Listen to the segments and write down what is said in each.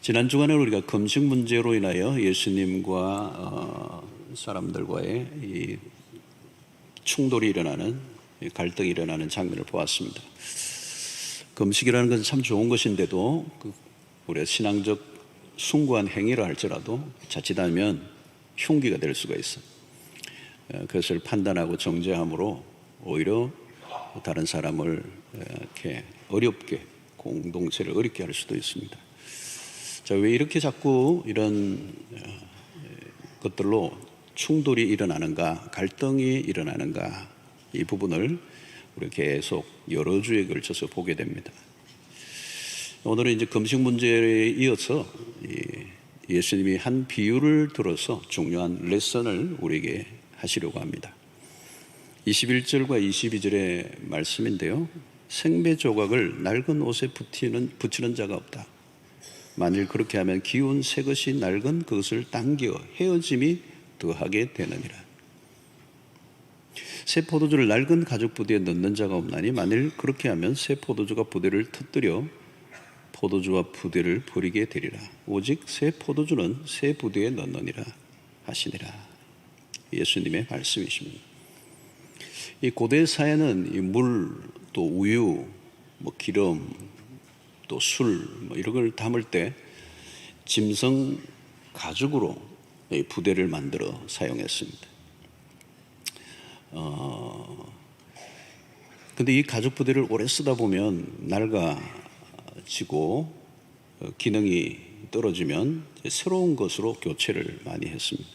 지난 주간에 우리가 금식 문제로 인하여 예수님과 사람들과의 이 충돌이 일어나는, 갈등이 일어나는 장면을 보았습니다. 금식이라는 것은 참 좋은 것인데도 우리가 신앙적 숭고한 행위를 할지라도 자칫하면 흉기가 될 수가 있어. 그것을 판단하고 정죄함으로 오히려 다른 사람을 이렇게 어렵게, 공동체를 어렵게 할 수도 있습니다. 자, 왜 이렇게 자꾸 이런 것들로 충돌이 일어나는가, 갈등이 일어나는가, 이 부분을 우리 계속 여러 주에 걸쳐서 보게 됩니다. 오늘은 이제 금식 문제에 이어서 예수님이 한 비유를 들어서 중요한 레슨을 우리에게 하시려고 합니다. 21절과 22절의 말씀인데요. 생배 조각을 낡은 옷에 붙이는 자가 없다. 만일 그렇게 하면 기운 새 것이 낡은 그것을 당겨 헤어짐이 더하게 되느니라. 새 포도주를 낡은 가죽 부대에 넣는 자가 없나니 만일 그렇게 하면 새 포도주가 부대를 터뜨려 포도주와 부대를 버리게 되리라. 오직 새 포도주는 새 부대에 넣느니라 하시니라. 예수님의 말씀이십니다. 이 고대 사회는 이 물, 또 우유, 기름, 또 술, 이런 걸 담을 때 짐승 가죽으로 부대를 만들어 사용했습니다. 근데 이 가죽 부대를 오래 쓰다 보면 낡아지고 기능이 떨어지면 새로운 것으로 교체를 많이 했습니다.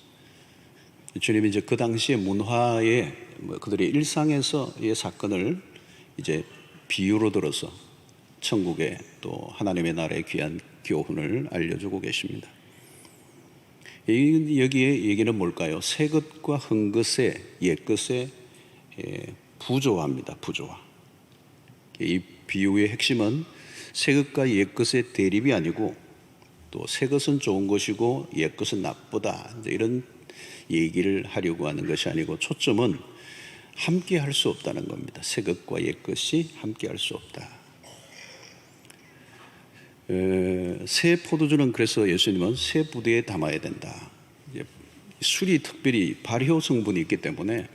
주님이 이제 그 당시의 문화에 그들의 일상에서의 사건을 이제 비유로 들어서 천국의 또 하나님의 나라의 귀한 교훈을 알려주고 계십니다. 여기에 얘기는 뭘까요? 새 것과 흠 것의 옛 것의 부조화입니다. 부조화. 이 비유의 핵심은 새 것과 옛 것의 대립이 아니고 또 새 것은 좋은 것이고 옛 것은 나쁘다, 이런 얘기를 하려고 하는 것이 아니고 초점은 함께 할 수 없다는 겁니다. 새 것과 옛 것이 함께 할 수 없다. 새 포도주는 그래서 예수님은 새 부대에 담아야 된다. 술이 특별히 발효 성분이 있기 때문에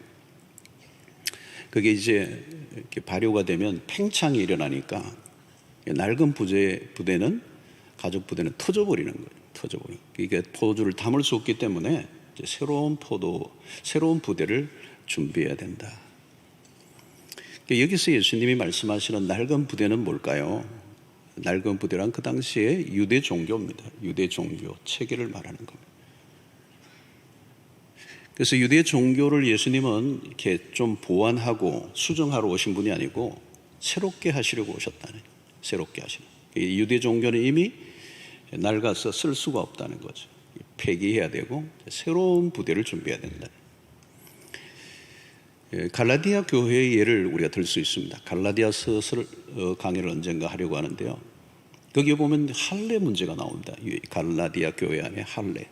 그게 이제 이렇게 발효가 되면 팽창이 일어나니까 낡은 부대는, 가죽 부대는 터져버리는 거예요. 터져버리는. 이게 포도주를 담을 수 없기 때문에 이제 새로운 부대를 준비해야 된다. 여기서 예수님이 말씀하시는 낡은 부대는 뭘까요? 낡은 부대란 그 당시에 유대 종교입니다. 유대 종교 체계를 말하는 겁니다. 그래서 유대 종교를 예수님은 이렇게 좀 보완하고 수정하러 오신 분이 아니고 새롭게 하시려고 오셨다는, 새롭게 하시는. 유대 종교는 이미 낡아서 쓸 수가 없다는 거죠. 폐기해야 되고 새로운 부대를 준비해야 된다. 갈라디아 교회의 예를 우리가 들 수 있습니다. 갈라디아서 강의를 언젠가 하려고 하는데요. 거기에 보면 할례 문제가 나옵니다. 갈라디아 교회 안에 할례.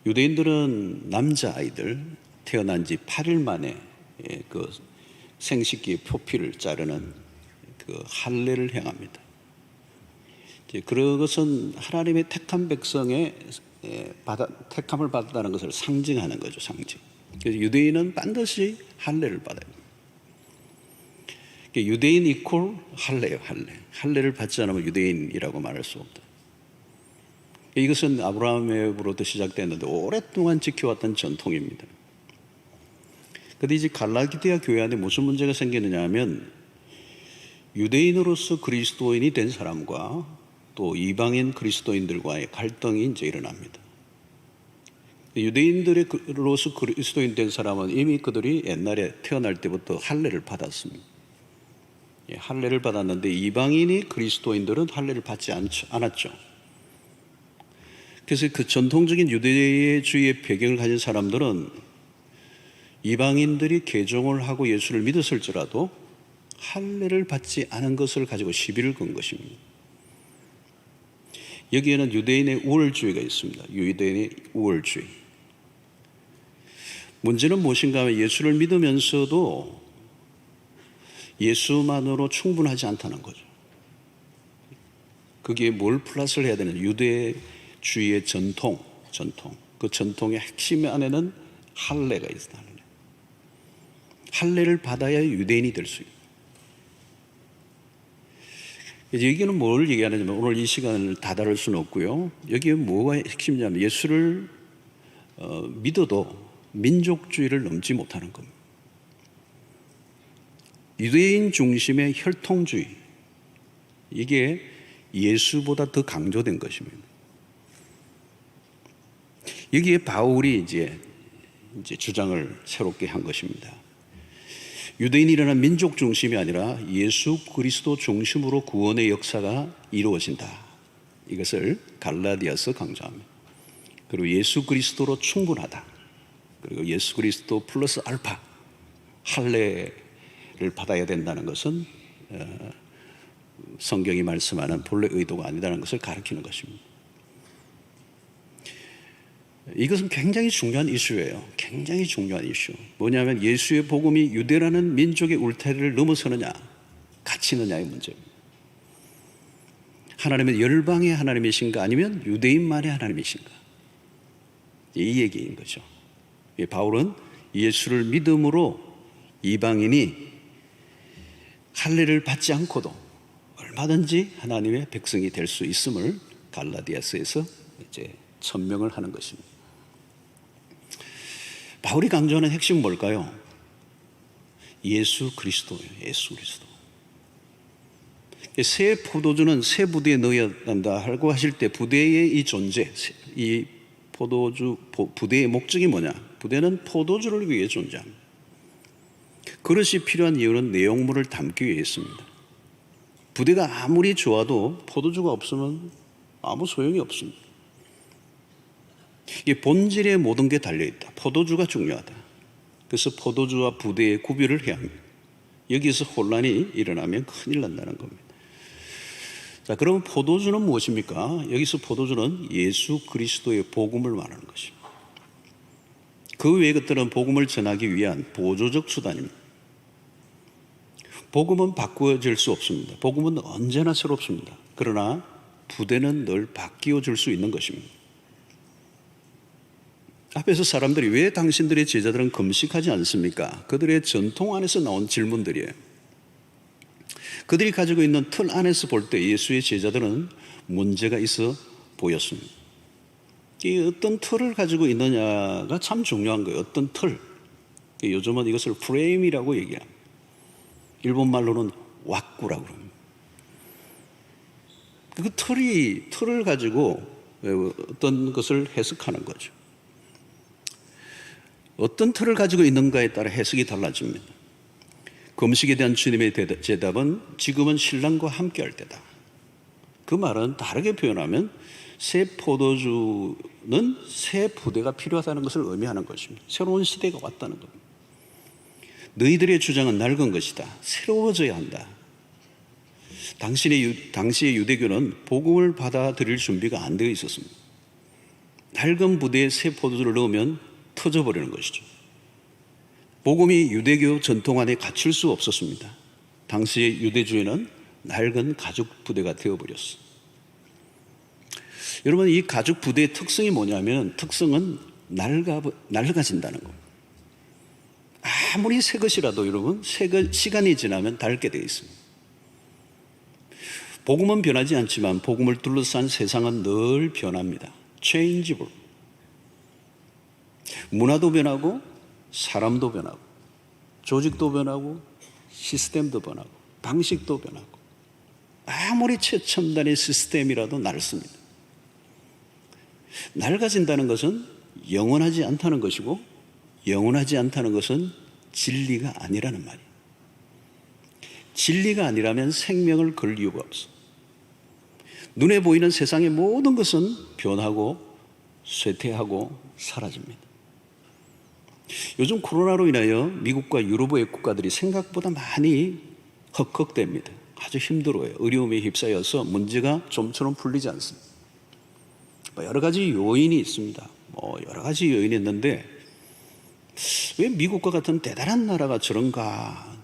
유대인들은 남자아이들 태어난 지 8일 만에 그 생식기의 표피를 자르는 그 할례를 행합니다. 그것은 하나님의 택한 백성의 택함을 받았다는 것을 상징하는 거죠. 상징. 그래서 유대인은 반드시 할례를 받아야 됩니다. 유대인 이퀄 할례예요. 할례를 받지 않으면 유대인이라고 말할 수 없다. 이것은 아브라함으로부터 시작됐는데 오랫동안 지켜왔던 전통입니다. 그런데 이제 갈라디아 교회 안에 무슨 문제가 생기느냐 하면 유대인으로서 그리스도인이 된 사람과 또 이방인 그리스도인들과의 갈등이 이제 일어납니다. 유대인들로서 그리스도인 된 사람은 이미 그들이 옛날에 태어날 때부터 할례를 받았습니다. 할례를 받았는데 이방인이 그리스도인들은 할례를 받지 않았죠. 그래서 그 전통적인 유대주의의 배경을 가진 사람들은 이방인들이 개종을 하고 예수를 믿었을지라도 할례를 받지 않은 것을 가지고 시비를 건 것입니다. 여기에는 유대인의 우월주의가 있습니다. 유대인의 우월주의. 문제는 무엇인가 하면 예수를 믿으면서도 예수만으로 충분하지 않다는 거죠. 거기에 뭘 플러스를 해야 되는, 유대주의의 전통. 그 전통의 핵심 안에는 할례가 있다. 할례를 받아야 유대인이 될 수 있다. 여기는 뭘 얘기하느냐면, 오늘 이 시간을 다 다룰 수는 없고요. 여기에 뭐가 핵심이냐면, 예수를 믿어도 민족주의를 넘지 못하는 겁니다. 유대인 중심의 혈통주의, 이게 예수보다 더 강조된 것입니다. 여기에 바울이 이제 주장을 새롭게 한 것입니다. 유대인이라는 민족 중심이 아니라 예수 그리스도 중심으로 구원의 역사가 이루어진다. 이것을 갈라디아서 강조합니다. 그리고 예수 그리스도로 충분하다. 그리고 예수 그리스도 플러스 알파, 할례를 받아야 된다는 것은 성경이 말씀하는 본래 의도가 아니라는 것을 가리키는 것입니다. 이것은 굉장히 중요한 이슈예요. 굉장히 중요한 이슈. 뭐냐면 예수의 복음이 유대라는 민족의 울타리를 넘어서느냐, 갇히느냐의 문제입니다. 하나님은 열방의 하나님이신가, 아니면 유대인만의 하나님이신가, 이 얘기인 거죠. 바울은 예수를 믿음으로 이방인이 할례를 받지 않고도 얼마든지 하나님의 백성이 될 수 있음을 갈라디아서에서 이제 천명을 하는 것입니다. 바울이 강조하는 핵심은 뭘까요? 예수 그리스도예요. 예수 그리스도. 새 포도주는 새 부대에 넣어야 한다 하고 하실 때, 부대의 이 존재, 이 포도주 부대의 목적이 뭐냐? 부대는 포도주를 위해 존재합니다. 그릇이 필요한 이유는 내용물을 담기 위해서입니다. 부대가 아무리 좋아도 포도주가 없으면 아무 소용이 없습니다. 이 본질에 모든 게 달려있다. 포도주가 중요하다. 그래서 포도주와 부대의 구별을 해야 합니다. 여기서 혼란이 일어나면 큰일 난다는 겁니다. 자, 그러면 포도주는 무엇입니까? 여기서 포도주는 예수 그리스도의 복음을 말하는 것입니다. 그 외의 것들은 복음을 전하기 위한 보조적 수단입니다. 복음은 바꾸어질 수 없습니다. 복음은 언제나 새롭습니다. 그러나 부대는 늘 바뀌어질 수 있는 것입니다. 앞에서 사람들이 왜 당신들의 제자들은 금식하지 않습니까? 그들의 전통 안에서 나온 질문들이에요. 그들이 가지고 있는 틀 안에서 볼 때 예수의 제자들은 문제가 있어 보였습니다. 이 어떤 틀을 가지고 있느냐가 참 중요한 거예요. 어떤 틀. 요즘은 이것을 프레임이라고 얘기합니다. 일본 말로는 왁구라고 합니다. 그 틀을 가지고 어떤 것을 해석하는 거죠. 어떤 틀을 가지고 있는가에 따라 해석이 달라집니다. 금식에 대한 주님의 대답은 지금은 신랑과 함께 할 때다. 그 말은 다르게 표현하면 새 포도주는 새 부대가 필요하다는 것을 의미하는 것입니다. 새로운 시대가 왔다는 겁니다. 너희들의 주장은 낡은 것이다. 새로워져야 한다. 당시의 유대교는 복음을 받아들일 준비가 안 되어 있었습니다. 낡은 부대에 새 포도주를 넣으면 터져버리는 것이죠. 복음이 유대교 전통 안에 갇힐 수 없었습니다. 당시의 유대주의는 낡은 가죽 부대가 되어버렸어요. 여러분, 이 가죽 부대의 특성이 뭐냐면, 특성은 낡아진다는 겁니다. 아무리 새 것이라도 여러분, 시간이 지나면 닳게 되어 있습니다. 복음은 변하지 않지만 복음을 둘러싼 세상은 늘 변합니다. changeable. 문화도 변하고 사람도 변하고 조직도 변하고 시스템도 변하고 방식도 변하고, 아무리 최첨단의 시스템이라도 낡습니다. 낡아진다는 것은 영원하지 않다는 것이고, 영원하지 않다는 것은 진리가 아니라는 말이에요. 진리가 아니라면 생명을 걸 이유가 없어. 눈에 보이는 세상의 모든 것은 변하고 쇠퇴하고 사라집니다. 요즘 코로나로 인하여 미국과 유럽의 국가들이 생각보다 많이 헉헉댑니다. 아주 힘들어요. 어려움에 휩싸여서 문제가 좀처럼 풀리지 않습니다. 여러 가지 요인이 있습니다. 여러 가지 요인이 있는데 왜 미국과 같은 대단한 나라가 저런가?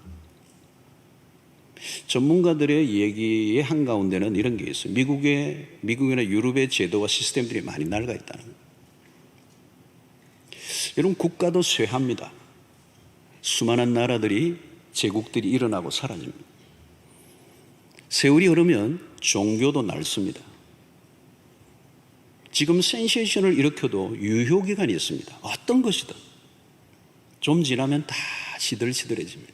전문가들의 얘기의 한가운데는 이런 게 있어요. 미국이나 유럽의 제도와 시스템들이 많이 낡아 있다는 거예요. 여러분, 국가도 쇠합니다. 수많은 나라들이, 제국들이 일어나고 사라집니다. 세월이 흐르면 종교도 낡습니다. 지금 센세이션을 일으켜도 유효기간이 있습니다. 어떤 것이든 좀 지나면 다 시들시들해집니다.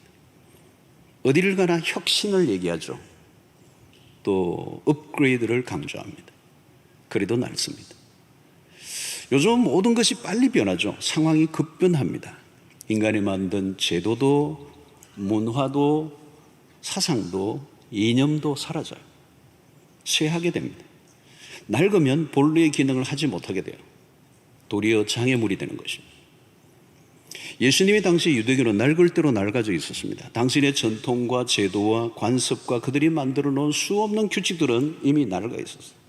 어디를 가나 혁신을 얘기하죠. 또 업그레이드를 강조합니다. 그래도 낡습니다. 요즘 모든 것이 빨리 변하죠. 상황이 급변합니다. 인간이 만든 제도도 문화도 사상도 이념도 사라져요. 쇠하게 됩니다. 낡으면 본래의 기능을 하지 못하게 돼요. 도리어 장애물이 되는 것입니다. 예수님의 당시 유대교는 낡을 대로 낡아져 있었습니다. 당신의 전통과 제도와 관습과 그들이 만들어 놓은 수없는 규칙들은 이미 낡아 있었어요.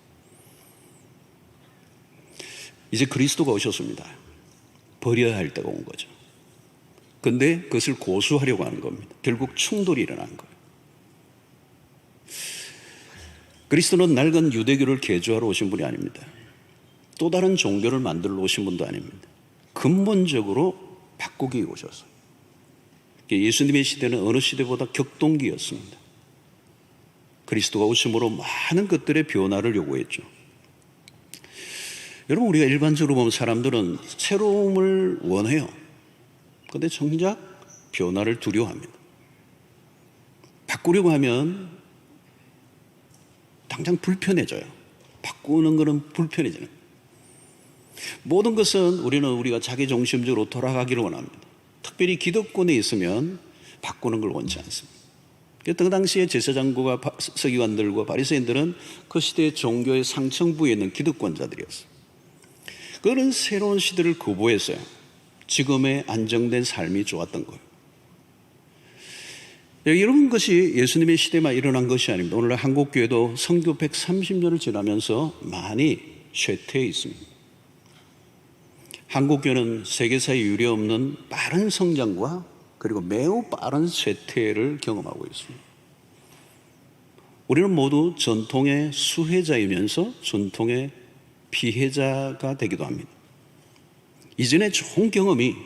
이제 그리스도가 오셨습니다. 버려야 할 때가 온 거죠. 근데 그것을 고수하려고 하는 겁니다. 결국 충돌이 일어나는 거예요. 그리스도는 낡은 유대교를 개조하러 오신 분이 아닙니다. 또 다른 종교를 만들어 오신 분도 아닙니다. 근본적으로 바꾸기 오셨어요. 예수님의 시대는 어느 시대보다 격동기였습니다. 그리스도가 오심으로 많은 것들의 변화를 요구했죠. 여러분, 우리가 일반적으로 보면 사람들은 새로움을 원해요. 그런데 정작 변화를 두려워합니다. 바꾸려고 하면 당장 불편해져요. 바꾸는 것은 불편해지는 거예요. 모든 것은 우리가 자기중심적으로 돌아가기를 원합니다. 특별히 기득권에 있으면 바꾸는 걸 원치 않습니다. 그 당시에 제사장과 서기관들과 바리새인들은 그 시대의 종교의 상층부에 있는 기득권자들이었어요. 그런 새로운 시대를 거부했어요. 지금의 안정된 삶이 좋았던 거예요. 이런 것이 예수님의 시대만 일어난 것이 아닙니다. 오늘날 한국교회도 선교 130년을 지나면서 많이 쇠퇴해 있습니다. 한국교회는 세계사에 유례없는 빠른 성장과 그리고 매우 빠른 쇠퇴를 경험하고 있습니다. 우리는 모두 전통의 수혜자이면서 전통의 피해자가 되기도 합니다. 이전의 좋은 경험이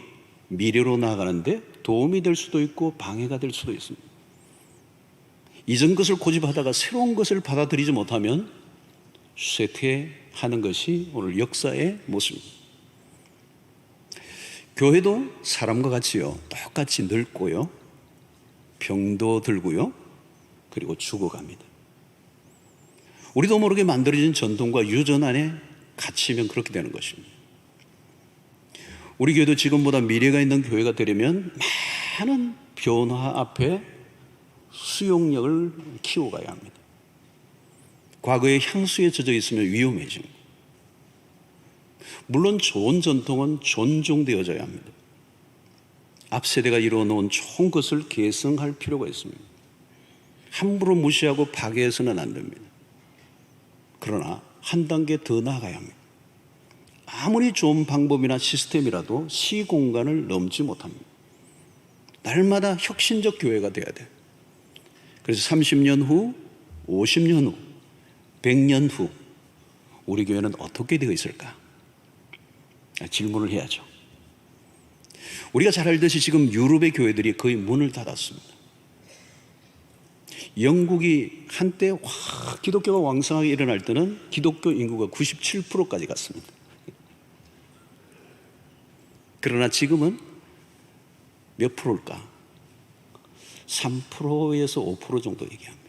미래로 나아가는데 도움이 될 수도 있고 방해가 될 수도 있습니다. 이전 것을 고집하다가 새로운 것을 받아들이지 못하면 쇠퇴하는 것이 오늘 역사의 모습입니다. 교회도 사람과 같이요, 똑같이 늙고요, 병도 들고요, 그리고 죽어갑니다. 우리도 모르게 만들어진 전통과 유전 안에 갇히면 그렇게 되는 것입니다. 우리 교회도 지금보다 미래가 있는 교회가 되려면 많은 변화 앞에 수용력을 키워가야 합니다. 과거의 향수에 젖어 있으면 위험해집니다. 물론 좋은 전통은 존중되어져야 합니다. 앞 세대가 이루어놓은 좋은 것을 계승할 필요가 있습니다. 함부로 무시하고 파괴해서는 안 됩니다. 그러나 한 단계 더 나아가야 합니다. 아무리 좋은 방법이나 시스템이라도 시공간을 넘지 못합니다. 날마다 혁신적 교회가 돼야 돼요. 그래서 30년 후, 50년 후, 100년 후 우리 교회는 어떻게 되어 있을까? 질문을 해야죠. 우리가 잘 알듯이 지금 유럽의 교회들이 거의 문을 닫았습니다. 영국이 한때 기독교가 왕성하게 일어날 때는 기독교 인구가 97%까지 갔습니다. 그러나 지금은 몇 프로일까? 3%에서 5% 정도 얘기합니다.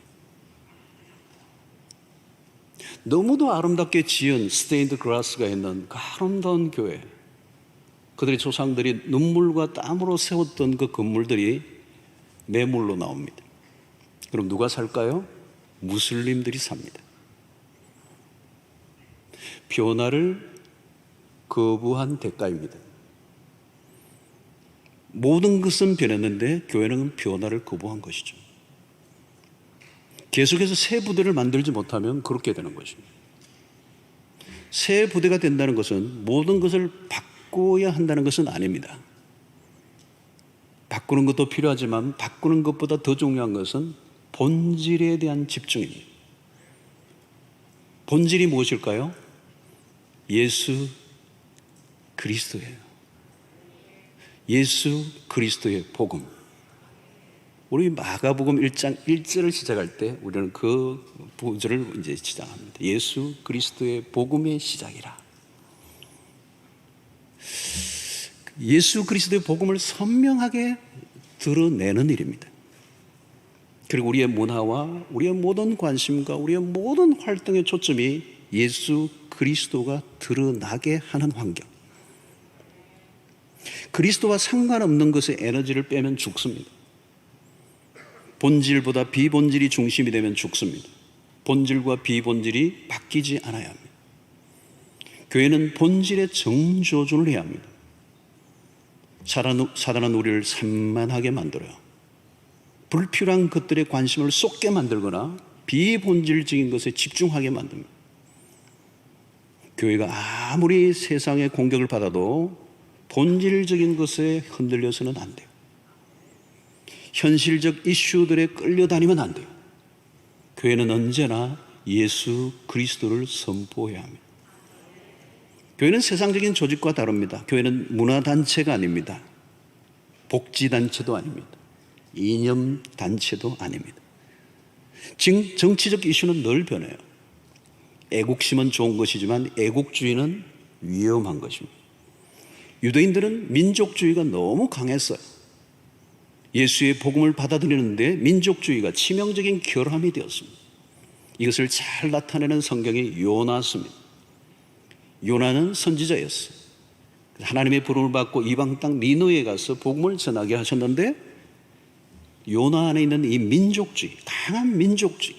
너무도 아름답게 지은 스테인드 글라스가 있는 그 아름다운 교회, 그들의 조상들이 눈물과 땀으로 세웠던 그 건물들이 매물로 나옵니다. 그럼 누가 살까요? 무슬림들이 삽니다. 변화를 거부한 대가입니다. 모든 것은 변했는데 교회는 변화를 거부한 것이죠. 계속해서 새 부대를 만들지 못하면 그렇게 되는 것입니다. 새 부대가 된다는 것은 모든 것을 바꿔야 한다는 것은 아닙니다. 바꾸는 것도 필요하지만 바꾸는 것보다 더 중요한 것은 본질에 대한 집중입니다. 본질이 무엇일까요? 예수 그리스도예요. 예수 그리스도의 복음. 우리 마가복음 1장 1절을 시작할 때 우리는 그 구절을 이제 시작합니다. 예수 그리스도의 복음의 시작이라. 예수 그리스도의 복음을 선명하게 드러내는 일입니다. 그리고 우리의 문화와 우리의 모든 관심과 우리의 모든 활동의 초점이 예수 그리스도가 드러나게 하는 환경. 그리스도와 상관없는 것에 에너지를 빼면 죽습니다. 본질보다 비본질이 중심이 되면 죽습니다. 본질과 비본질이 바뀌지 않아야 합니다. 교회는 본질의 정조준을 해야 합니다. 사단은 우리를 산만하게 만들어요. 불필요한 것들에 관심을 쏟게 만들거나 비본질적인 것에 집중하게 만듭니다. 교회가 아무리 세상의 공격을 받아도 본질적인 것에 흔들려서는 안 돼요. 현실적 이슈들에 끌려다니면 안 돼요. 교회는 언제나 예수 그리스도를 선포해야 합니다. 교회는 세상적인 조직과 다릅니다. 교회는 문화단체가 아닙니다. 복지단체도 아닙니다. 이념단체도 아닙니다. 정치적 이슈는 늘 변해요. 애국심은 좋은 것이지만 애국주의는 위험한 것입니다. 유대인들은 민족주의가 너무 강했어요. 예수의 복음을 받아들이는데 민족주의가 치명적인 결함이 되었습니다. 이것을 잘 나타내는 성경이 요나서입니다. 요나는 선지자였어요. 하나님의 부름을 받고 이방 땅 니느웨에 가서 복음을 전하게 하셨는데 요나 안에 있는 이 민족주의, 강한 민족주의,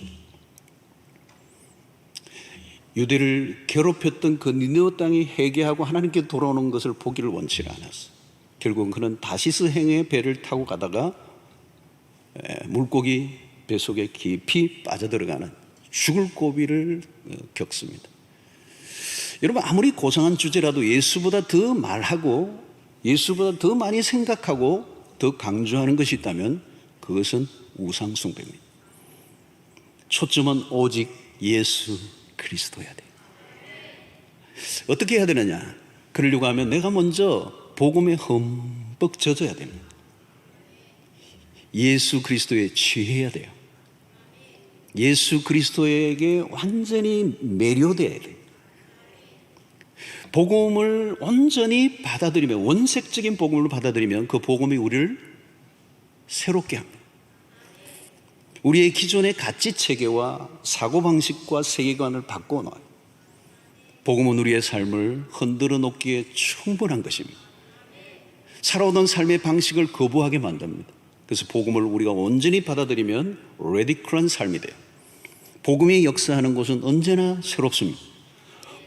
유대를 괴롭혔던 그 니느웨 땅이 회개하고 하나님께 돌아오는 것을 보기를 원치 않았어요. 결국은 그는 다시스 행의 배를 타고 가다가 물고기 배 속에 깊이 빠져들어가는 죽을 고비를 겪습니다. 여러분, 아무리 고상한 주제라도 예수보다 더 말하고 예수보다 더 많이 생각하고 더 강조하는 것이 있다면 그것은 우상숭배입니다. 초점은 오직 예수 그리스도여야 돼요. 어떻게 해야 되느냐? 그러려고 하면 내가 먼저 복음에 흠뻑 젖어야 됩니다. 예수 그리스도에 취해야 돼요. 예수 그리스도에게 완전히 매료돼야 돼요. 복음을 온전히 받아들이면, 원색적인 복음을 받아들이면 그 복음이 우리를 새롭게 합니다. 우리의 기존의 가치체계와 사고방식과 세계관을 바꿔놔요. 복음은 우리의 삶을 흔들어 놓기에 충분한 것입니다. 살아오던 삶의 방식을 거부하게 만듭니다. 그래서 복음을 우리가 온전히 받아들이면 레디컬한 삶이 돼요. 복음이 역사하는 곳은 언제나 새롭습니다.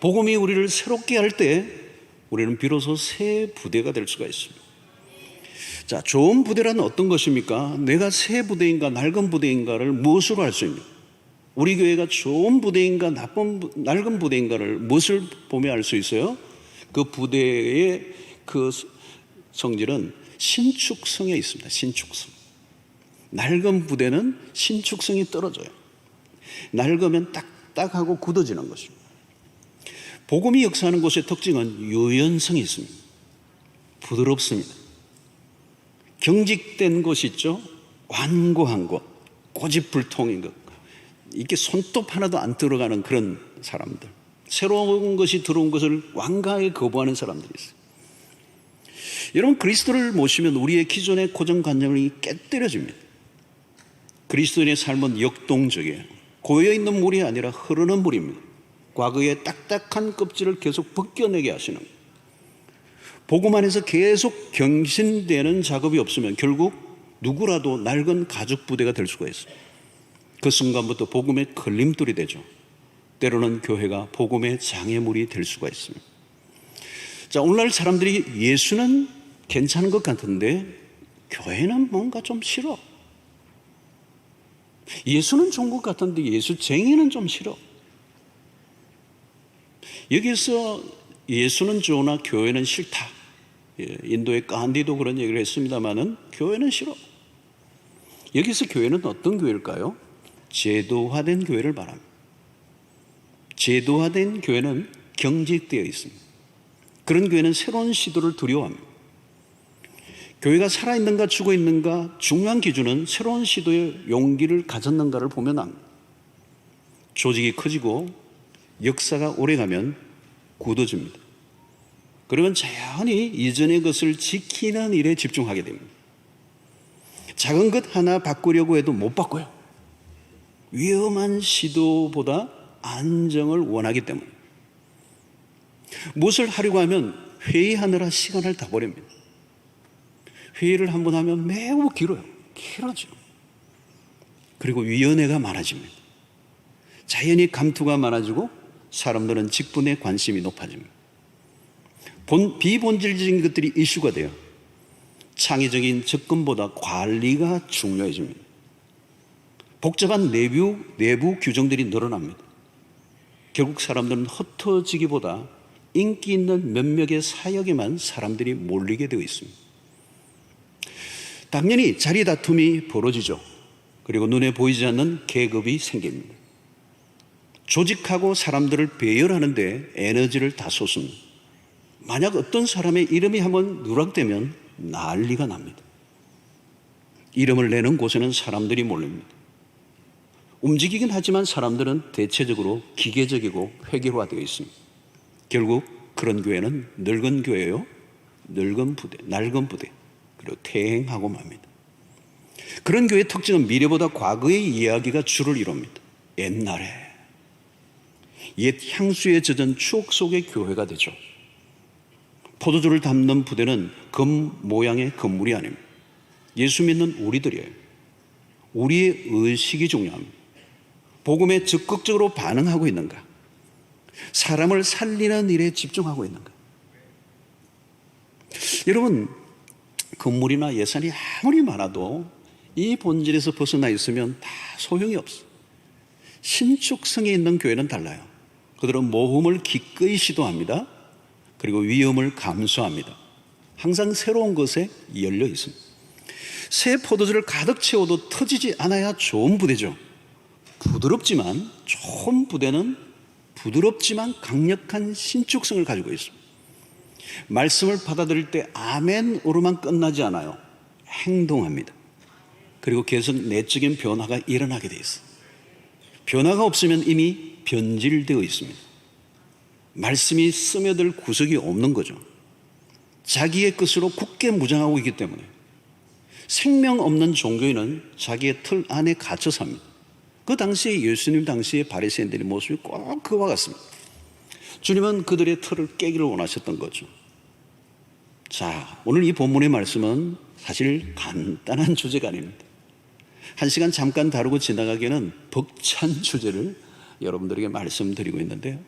복음이 우리를 새롭게 할 때 우리는 비로소 새 부대가 될 수가 있습니다. 자, 좋은 부대란 어떤 것입니까? 내가 새 부대인가 낡은 부대인가를 무엇으로 알 수 있습니까? 우리 교회가 좋은 부대인가 낡은 부대인가를 무엇을 보며 알 수 있어요? 그 부대의 그 성질은 신축성에 있습니다. 신축성. 낡은 부대는 신축성이 떨어져요. 낡으면 딱딱하고 굳어지는 것입니다. 복음이 역사하는 곳의 특징은 유연성이 있습니다. 부드럽습니다. 경직된 것이 있죠. 완고한 것, 고집불통인 것, 이게 손톱 하나도 안 들어가는 그런 사람들, 새로운 것이 들어온 것을 완강하게 거부하는 사람들이 있어요. 여러분, 그리스도를 모시면 우리의 기존의 고정관념이 깨뜨려집니다. 그리스도인의 삶은 역동적이에요. 고여있는 물이 아니라 흐르는 물입니다. 과거의 딱딱한 껍질을 계속 벗겨내게 하시는 거예요. 복음 안에서 계속 경신되는 작업이 없으면 결국 누구라도 낡은 가죽 부대가 될 수가 있어요. 그 순간부터 복음의 걸림돌이 되죠. 때로는 교회가 복음의 장애물이 될 수가 있습니다. 자, 오늘날 사람들이 예수는 괜찮은 것 같은데 교회는 뭔가 좀 싫어. 예수는 좋은 것 같은데 예수쟁이는 좀 싫어. 여기서 예수는 좋으나 교회는 싫다. 인도의 간디도 그런 얘기를 했습니다마는 교회는 싫어. 여기서 교회는 어떤 교회일까요? 제도화된 교회를 말합니다. 제도화된 교회는 경직되어 있습니다. 그런 교회는 새로운 시도를 두려워합니다. 교회가 살아있는가 죽어있는가 중요한 기준은 새로운 시도에 용기를 가졌는가를 보면 압니다. 조직이 커지고 역사가 오래가면 굳어집니다. 그러면 자연히 이전의 것을 지키는 일에 집중하게 됩니다. 작은 것 하나 바꾸려고 해도 못 바꿔요. 위험한 시도보다 안정을 원하기 때문에. 무엇을 하려고 하면 회의하느라 시간을 다 버립니다. 회의를 한번 하면 매우 길어요. 길어져. 그리고 위원회가 많아집니다. 자연히 감투가 많아지고 사람들은 직분에 관심이 높아집니다. 비본질적인 것들이 이슈가 돼요. 창의적인 접근보다 관리가 중요해집니다. 복잡한 내부 규정들이 늘어납니다. 결국 사람들은 흩어지기보다 인기 있는 몇몇의 사역에만 사람들이 몰리게 되어 있습니다. 당연히 자리 다툼이 벌어지죠. 그리고 눈에 보이지 않는 계급이 생깁니다. 조직하고 사람들을 배열하는데 에너지를 다 쏟습니다. 만약 어떤 사람의 이름이 한번 누락되면 난리가 납니다. 이름을 내는 곳에는 사람들이 몰립니다. 움직이긴 하지만 사람들은 대체적으로 기계적이고 획일화되어 있습니다. 결국 그런 교회는 늙은 교회요, 낡은 부대, 그리고 퇴행하고 맙니다. 그런 교회의 특징은 미래보다 과거의 이야기가 주를 이룹니다. 옛날에 옛 향수에 젖은 추억 속의 교회가 되죠. 포도주를 담는 부대는 금 모양의 건물이 아닙니다. 예수 믿는 우리들이에요. 우리의 의식이 중요합니다. 복음에 적극적으로 반응하고 있는가? 사람을 살리는 일에 집중하고 있는가? 여러분, 건물이나 예산이 아무리 많아도 이 본질에서 벗어나 있으면 다 소용이 없어. 신축성이 있는 교회는 달라요. 그들은 모험을 기꺼이 시도합니다. 그리고 위험을 감수합니다. 항상 새로운 것에 열려 있습니다. 새 포도주를 가득 채워도 터지지 않아야 좋은 부대죠. 부드럽지만 좋은 부대는 부드럽지만 강력한 신축성을 가지고 있습니다. 말씀을 받아들일 때 아멘으로만 끝나지 않아요. 행동합니다. 그리고 계속 내적인 변화가 일어나게 돼 있어요. 변화가 없으면 이미 변질되어 있습니다. 말씀이 스며들 구석이 없는 거죠. 자기의 것으로 굳게 무장하고 있기 때문에. 생명 없는 종교인은 자기의 틀 안에 갇혀 삽니다. 그 당시에 예수님 당시에 바리새인들의 모습이 꼭 그와 같습니다. 주님은 그들의 틀을 깨기를 원하셨던 거죠. 자, 오늘 이 본문의 말씀은 사실 간단한 주제가 아닙니다. 한 시간 잠깐 다루고 지나가기에는 벅찬 주제를 여러분들에게 말씀드리고 있는데요.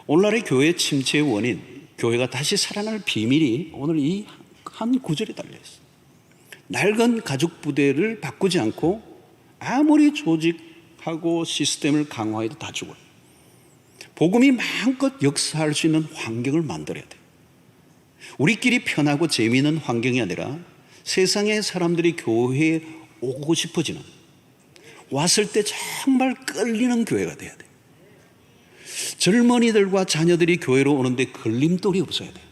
오늘날의 교회 침체의 원인, 교회가 다시 살아날 비밀이 오늘 이 한 구절에 달려있어요. 낡은 가죽 부대를 바꾸지 않고 아무리 조직하고 시스템을 강화해도 다 죽어요. 복음이 마음껏 역사할 수 있는 환경을 만들어야 돼요. 우리끼리 편하고 재미있는 환경이 아니라 세상의 사람들이 교회에 오고 싶어지는, 왔을 때 정말 끌리는 교회가 돼야 돼요. 젊은이들과 자녀들이 교회로 오는데 걸림돌이 없어야 돼요.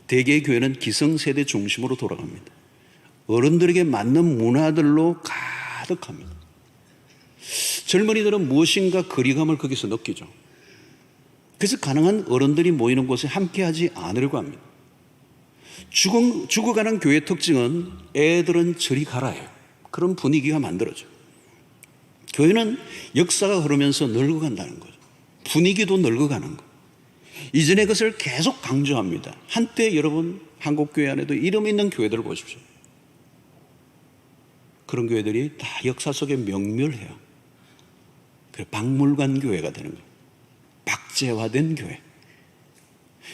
대개의 교회는 기성세대 중심으로 돌아갑니다. 어른들에게 맞는 문화들로 가득합니다. 젊은이들은 무엇인가 거리감을 거기서 느끼죠. 그래서 가능한 어른들이 모이는 곳에 함께하지 않으려고 합니다. 죽어가는 교회의 특징은 애들은 저리 가라예요. 그런 분위기가 만들어져요. 교회는 역사가 흐르면서 늙어간다는 거죠. 분위기도 늙어가는 거. 이전의 것을 계속 강조합니다. 한때 여러분 한국교회 안에도 이름 있는 교회들을 보십시오. 그런 교회들이 다 역사 속에 명멸해요. 그래서 박물관 교회가 되는 거예요. 박제화된 교회.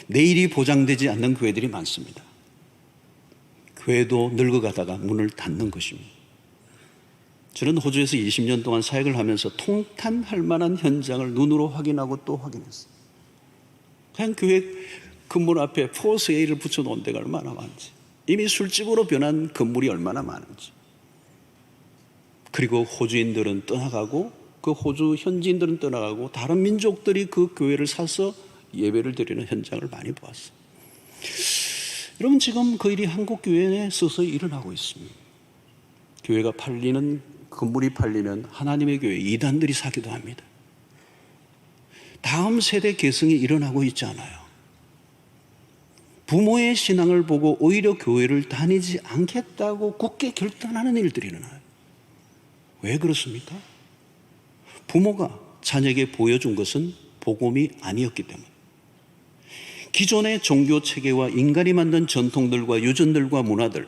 내일이 보장되지 않는 교회들이 많습니다. 교회도 늙어가다가 문을 닫는 것입니다. 저는 호주에서 20년 동안 사역을 하면서 통탄할 만한 현장을 눈으로 확인하고 또 확인했어요. 그냥 교회 건물 앞에 포스에이를 붙여놓은 데가 얼마나 많은지, 이미 술집으로 변한 건물이 얼마나 많은지. 그리고 호주인들은 떠나가고 그 호주 현지인들은 떠나가고 다른 민족들이 그 교회를 사서 예배를 드리는 현장을 많이 보았어요. 여러분, 지금 그 일이 한국 교회에 서서히 일어나고 있습니다. 교회가 팔리는, 건물이 팔리면 하나님의 교회 이단들이 사기도 합니다. 다음 세대 계승이 일어나고 있지 않아요. 부모의 신앙을 보고 오히려 교회를 다니지 않겠다고 굳게 결단하는 일들이 일어나요. 왜 그렇습니까? 부모가 자녀에게 보여준 것은 복음이 아니었기 때문에. 기존의 종교 체계와 인간이 만든 전통들과 유전들과 문화들,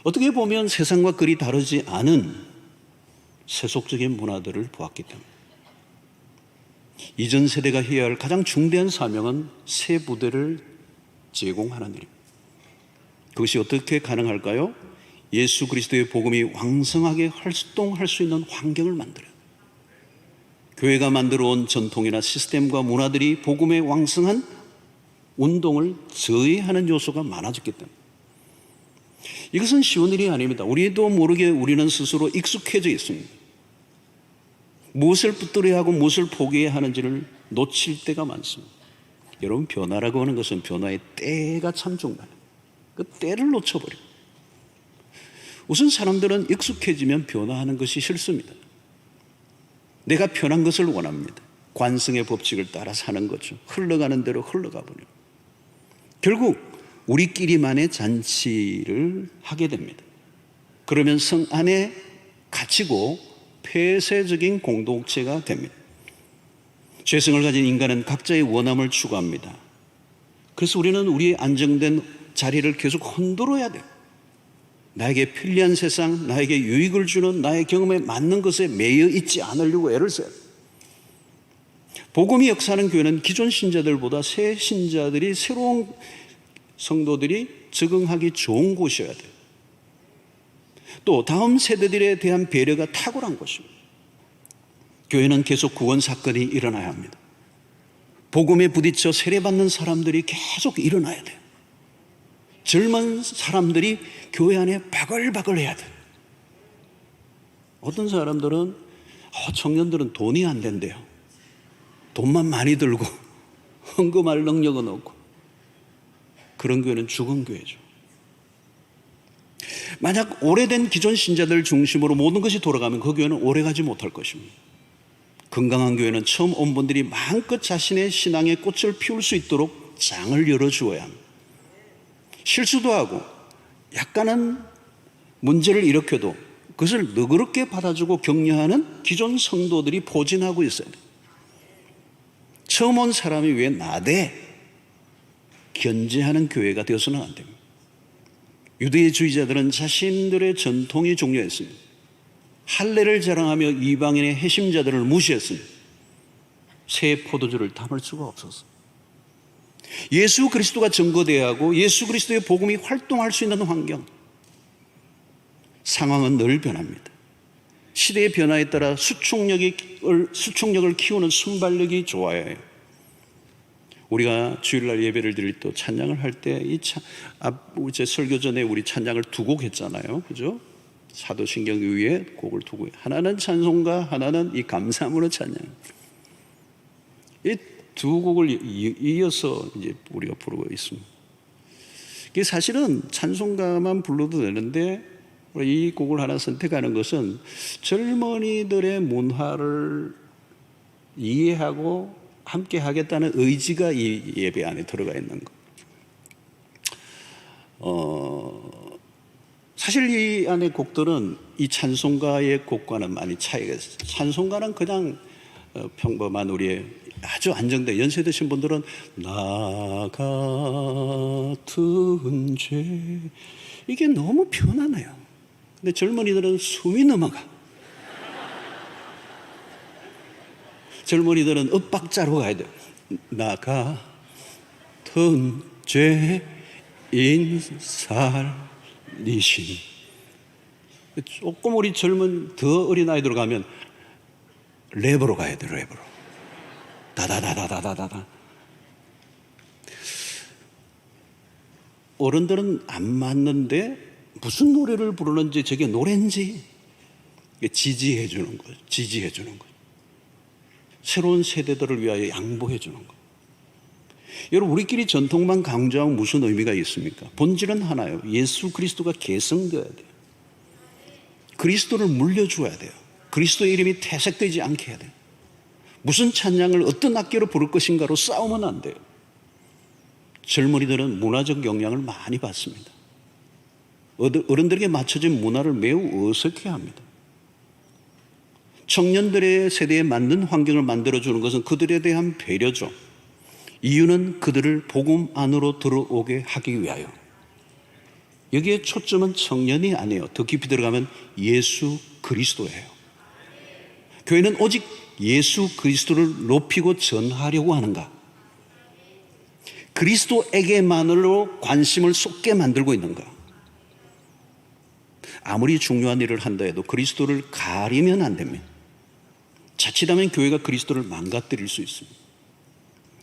어떻게 보면 세상과 그리 다르지 않은 세속적인 문화들을 보았기 때문에. 이전 세대가 해야 할 가장 중대한 사명은 새 부대를 제공하는 일입니다. 그것이 어떻게 가능할까요? 예수 그리스도의 복음이 왕성하게 활동할 수 있는 환경을 만들어요. 교회가 만들어 온 전통이나 시스템과 문화들이 복음의 왕성한 운동을 저해하는 요소가 많아졌기 때문에. 이것은 쉬운 일이 아닙니다. 우리도 모르게 우리는 스스로 익숙해져 있습니다. 무엇을 붙들어야 하고 무엇을 포기해야 하는지를 놓칠 때가 많습니다. 여러분, 변화라고 하는 것은 변화의 때가 참 중요해요. 그 때를 놓쳐버려요. 우선 사람들은 익숙해지면 변화하는 것이 싫습니다. 내가 편한 것을 원합니다. 관성의 법칙을 따라 사는 거죠. 흘러가는 대로 흘러가 버려요. 결국 우리끼리만의 잔치를 하게 됩니다. 그러면 성 안에 갇히고 폐쇄적인 공동체가 됩니다. 죄성을 가진 인간은 각자의 원함을 추구합니다. 그래서 우리는 우리의 안정된 자리를 계속 흔들어야 돼요. 나에게 편리한 세상, 나에게 유익을 주는 나의 경험에 맞는 것에 매여 있지 않으려고 애를 써요. 복음이 역사하는 교회는 기존 신자들보다 새 신자들이, 새로운 성도들이 적응하기 좋은 곳이어야 돼요. 또 다음 세대들에 대한 배려가 탁월한 것입니다. 교회는 계속 구원 사건이 일어나야 합니다. 복음에 부딪혀 세례받는 사람들이 계속 일어나야 돼요. 젊은 사람들이 교회 안에 바글바글 해야 돼요. 어떤 사람들은 청년들은 돈이 안 된대요. 돈만 많이 들고 헌금할 능력은 없고, 그런 교회는 죽은 교회죠. 만약 오래된 기존 신자들 중심으로 모든 것이 돌아가면 그 교회는 오래가지 못할 것입니다. 건강한 교회는 처음 온 분들이 마음껏 자신의 신앙의 꽃을 피울 수 있도록 장을 열어주어야 합니다. 실수도 하고 약간은 문제를 일으켜도 그것을 너그럽게 받아주고 격려하는 기존 성도들이 포진하고 있어야 돼요. 처음 온 사람이 왜 나대 견제하는 교회가 되어서는 안 됩니다. 유대주의자들은 자신들의 전통이 중요했습니다. 할례를 자랑하며 이방인의 해심자들을 무시했습니다. 새 포도주를 담을 수가 없었습니다. 예수 그리스도가 증거되어야 하고 예수 그리스도의 복음이 활동할 수 있는 환경, 상황은 늘 변합니다. 시대의 변화에 따라 수축력을 키우는 순발력이 좋아야 해요. 우리가 주일날 예배를 드릴 때 찬양을 할 때 제 설교 전에 우리 찬양을 두 곡 했잖아요. 그죠? 사도신경 위에 곡을 두고, 하나는 찬송가, 하나는 이 감사함으로 찬양. 이 두 곡을 이어서 이제 우리가 부르고 있습니다. 이게 사실은 찬송가만 불러도 되는데 이 곡을 하나 선택하는 것은 젊은이들의 문화를 이해하고 함께 하겠다는 의지가 이 예배 안에 들어가 있는 거. 사실 이 안에 곡들은 이 찬송가의 곡과는 많이 차이가 있어요. 찬송가는 그냥 평범한 우리의 아주 안정된, 연세 드신 분들은 나 같은 죄, 이게 너무 편하네요. 근데 젊은이들은 숨이 넘어가. 젊은이들은 엇박자로 가야 돼요. 나 같은 죄인 살리신. 조금 우리 더 어린 아이들 가면 랩으로 가야 돼요. 랩으로. 다다다다다다다. 어른들은 안 맞는데 무슨 노래를 부르는지, 저게 노래인지 지지해 주는 거예요. 지지해 주는 거예요. 새로운 세대들을 위하여 양보해 주는 거예요. 여러분, 우리끼리 전통만 강조하고 무슨 의미가 있습니까? 본질은 하나예요. 예수 그리스도가 계승되어야 돼요. 그리스도를 물려주어야 돼요. 그리스도의 이름이 퇴색되지 않게 해야 돼요. 무슨 찬양을 어떤 악기로 부를 것인가로 싸우면 안 돼요. 젊은이들은 문화적 영향을 많이 받습니다. 어른들에게 맞춰진 문화를 매우 어색해합니다. 청년들의 세대에 맞는 환경을 만들어주는 것은 그들에 대한 배려죠. 이유는 그들을 복음 안으로 들어오게 하기 위하여. 여기에 초점은 청년이 아니에요. 더 깊이 들어가면 예수 그리스도예요. 교회는 오직 예수 그리스도를 높이고 전하려고 하는가? 그리스도에게만으로 관심을 쏟게 만들고 있는가? 아무리 중요한 일을 한다 해도 그리스도를 가리면 안 됩니다. 자칫하면 교회가 그리스도를 망가뜨릴 수 있습니다.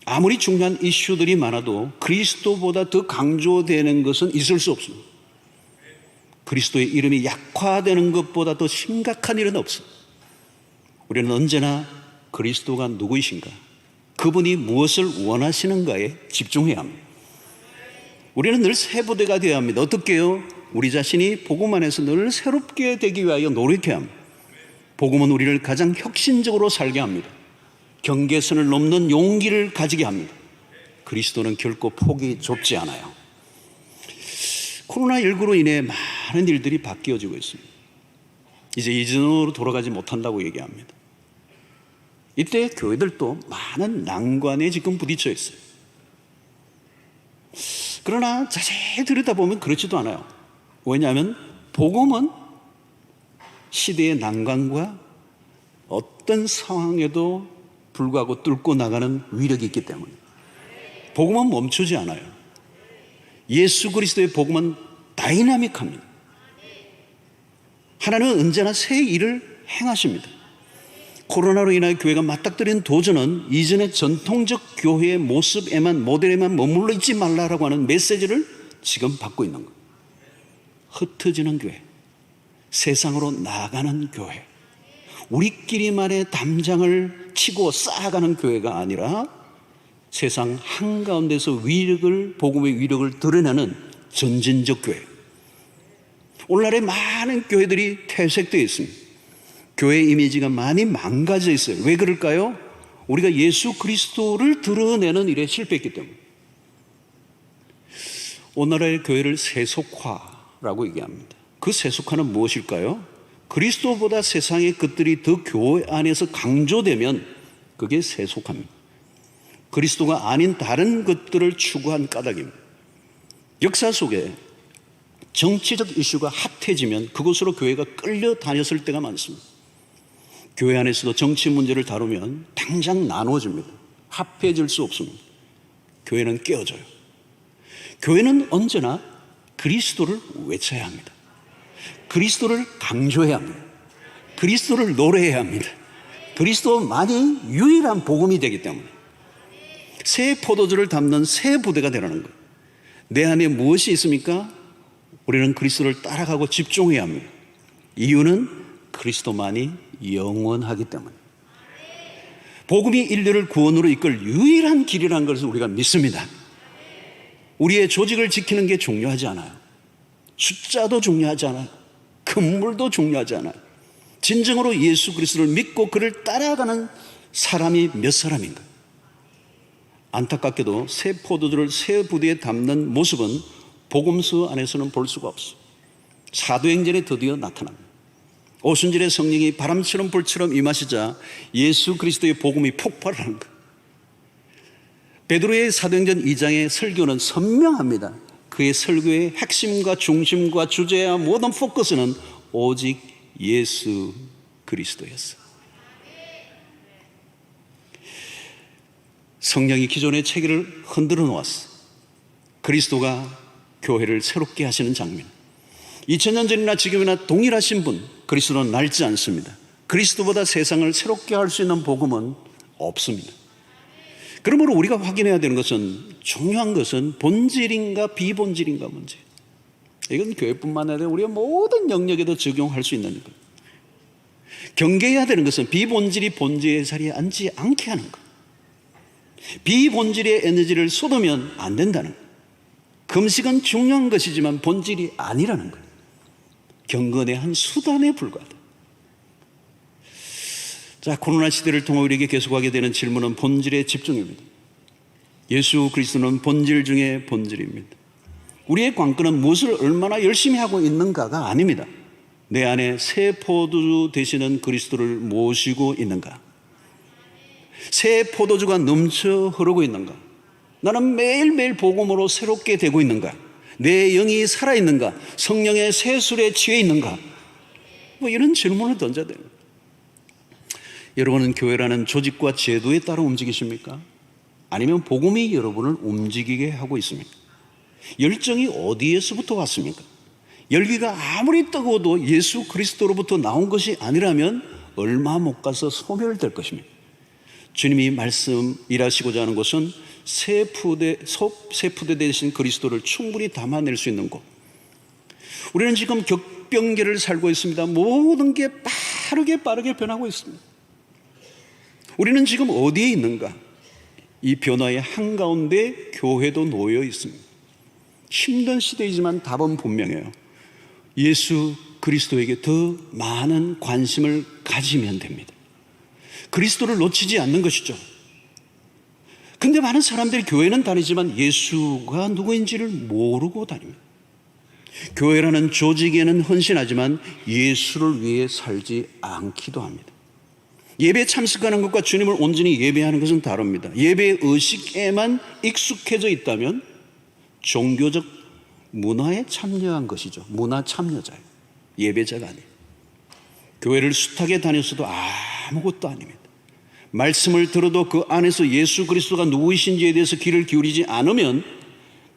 아무리 중요한 이슈들이 많아도 그리스도보다 더 강조되는 것은 있을 수 없습니다. 그리스도의 이름이 약화되는 것보다 더 심각한 일은 없습니다. 우리는 언제나 그리스도가 누구이신가, 그분이 무엇을 원하시는가에 집중해야 합니다. 우리는 늘 새 부대가 되어야 합니다. 어떻게 해요? 우리 자신이 복음 안에서 늘 새롭게 되기 위하여 노력해야 합니다. 복음은 우리를 가장 혁신적으로 살게 합니다. 경계선을 넘는 용기를 가지게 합니다. 그리스도는 결코 폭이 좁지 않아요. 코로나19로 인해 많은 일들이 바뀌어지고 있습니다. 이제 이전으로 돌아가지 못한다고 얘기합니다. 이때 교회들도 많은 난관에 지금 부딪혀 있어요. 그러나 자세히 들여다보면 그렇지도 않아요. 왜냐하면 복음은 시대의 난관과 어떤 상황에도 불구하고 뚫고 나가는 위력이 있기 때문에 복음은 멈추지 않아요. 예수 그리스도의 복음은 다이나믹합니다. 하나님은 언제나 새 일을 행하십니다. 코로나로 인하여 교회가 맞닥뜨린 도전은 이전의 전통적 교회의 모습에만, 모델에만 머물러 있지 말라라고 하는 메시지를 지금 받고 있는 거예요. 흩어지는 교회, 세상으로 나가는 교회, 우리끼리만의 담장을 치고 쌓아가는 교회가 아니라 세상 한가운데서 위력을, 복음의 위력을 드러내는 전진적 교회. 오늘날에 많은 교회들이 퇴색되어 있습니다. 교회 이미지가 많이 망가져 있어요. 왜 그럴까요? 우리가 예수 그리스도를 드러내는 일에 실패했기 때문에. 오늘날의 교회를 세속화라고 얘기합니다. 그 세속화는 무엇일까요? 그리스도보다 세상의 것들이 더 교회 안에서 강조되면 그게 세속화입니다. 그리스도가 아닌 다른 것들을 추구한 까닭입니다. 역사 속에 정치적 이슈가 핫해지면 그곳으로 교회가 끌려다녔을 때가 많습니다. 교회 안에서도 정치 문제를 다루면 당장 나눠집니다. 합해질 수 없습니다. 교회는 깨어져요. 교회는 언제나 그리스도를 외쳐야 합니다. 그리스도를 강조해야 합니다. 그리스도를 노래해야 합니다. 그리스도만이 유일한 복음이 되기 때문에 새 포도주를 담는 새 부대가 되라는 거예요. 내 안에 무엇이 있습니까? 우리는 그리스도를 따라가고 집중해야 합니다. 이유는 그리스도만이 영원하기 때문에. 복음이 인류를 구원으로 이끌 유일한 길이라는 것을 우리가 믿습니다. 우리의 조직을 지키는 게 중요하지 않아요. 숫자도 중요하지 않아요. 건물도 중요하지 않아요. 진정으로 예수 그리스도를 믿고 그를 따라가는 사람이 몇 사람인가? 안타깝게도 새 포도주를 새 부대에 담는 모습은 복음서 안에서는 볼 수가 없어요. 사도행전에 드디어 나타납니다. 오순절에 성령이 바람처럼 불처럼 임하시자 예수 그리스도의 복음이 폭발하는 거예요. 베드로의 사도행전 2장의 설교는 선명합니다. 그의 설교의 핵심과 중심과 주제와 모든 포커스는 오직 예수 그리스도였어요. 성령이 기존의 체계를 흔들어 놓았어요. 그리스도가 교회를 새롭게 하시는 장면. 2000년 전이나 지금이나 동일하신 분, 그리스도는 낡지 않습니다. 그리스도보다 세상을 새롭게 할 수 있는 복음은 없습니다. 그러므로 우리가 확인해야 되는 것은, 중요한 것은 본질인가 비본질인가 문제. 이건 교회뿐만 아니라 우리의 모든 영역에도 적용할 수 있는 거예요. 경계해야 되는 것은 비본질이 본질의 자리에 앉지 않게 하는 것. 비본질의 에너지를 쏟으면 안 된다는 것. 금식은 중요한 것이지만 본질이 아니라는 것. 경건의 한 수단에 불과하다. 자, 코로나 시대를 통해 우리에게 계속하게 되는 질문은 본질의 집중입니다. 예수 그리스도는 본질 중에 본질입니다. 우리의 관건은 무엇을 얼마나 열심히 하고 있는가가 아닙니다. 내 안에 새 포도주 되시는 그리스도를 모시고 있는가? 새 포도주가 넘쳐 흐르고 있는가? 나는 매일매일 복음으로 새롭게 되고 있는가? 내 영이 살아있는가? 성령의 새술에 취해 있는가? 이런 질문을 던져야 됩니다. 여러분은 교회라는 조직과 제도에 따라 움직이십니까? 아니면 복음이 여러분을 움직이게 하고 있습니까? 열정이 어디에서부터 왔습니까? 열기가 아무리 뜨거워도 예수 그리스도로부터 나온 것이 아니라면 얼마 못 가서 소멸될 것입니다. 주님이 말씀 일하시고자 하는 것은 새 푸대 대신 그리스도를 충분히 담아낼 수 있는 곳. 우리는 지금 격변기를 살고 있습니다. 모든 게 빠르게 변하고 있습니다. 우리는 지금 어디에 있는가? 이 변화의 한가운데 교회도 놓여 있습니다. 힘든 시대이지만 답은 분명해요. 예수 그리스도에게 더 많은 관심을 가지면 됩니다. 그리스도를 놓치지 않는 것이죠. 근데 많은 사람들이 교회는 다니지만 예수가 누구인지를 모르고 다닙니다. 교회라는 조직에는 헌신하지만 예수를 위해 살지 않기도 합니다. 예배에 참석하는 것과 주님을 온전히 예배하는 것은 다릅니다. 예배 의식에만 익숙해져 있다면 종교적 문화에 참여한 것이죠. 문화 참여자예요. 예배자가 아니에요. 교회를 숱하게 다녔어도 아무것도 아닙니다. 말씀을 들어도 그 안에서 예수 그리스도가 누구이신지에 대해서 귀를 기울이지 않으면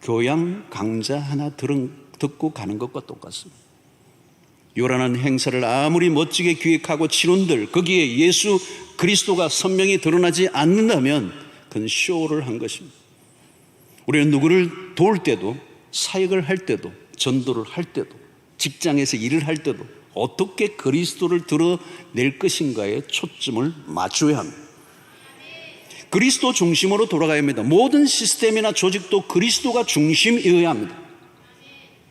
교양 강좌 하나 듣고 가는 것과 똑같습니다. 요란한 행사를 아무리 멋지게 기획하고 치룬들 거기에 예수 그리스도가 선명히 드러나지 않는다면 그건 쇼를 한 것입니다. 우리는 누구를 도울 때도, 사역을 할 때도, 전도를 할 때도, 직장에서 일을 할 때도 어떻게 그리스도를 드러낼 것인가에 초점을 맞춰야 합니다. 그리스도 중심으로 돌아가야 합니다. 모든 시스템이나 조직도 그리스도가 중심이어야 합니다.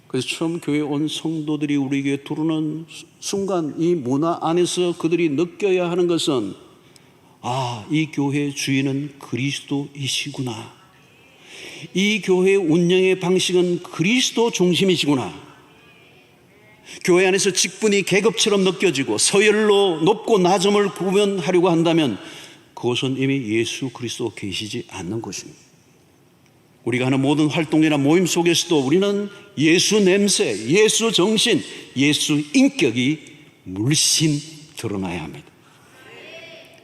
그래서 처음 교회에 온 성도들이 우리에게 들어오는 순간 이 문화 안에서 그들이 느껴야 하는 것은 이 교회의 주인은 그리스도이시구나. 이 교회의 운영의 방식은 그리스도 중심이시구나. 교회 안에서 직분이 계급처럼 느껴지고 서열로 높고 낮음을 구분하려고 한다면 그것은 이미 예수 그리스도 계시지 않는 것입니다. 우리가 하는 모든 활동이나 모임 속에서도 우리는 예수 냄새, 예수 정신, 예수 인격이 물씬 드러나야 합니다.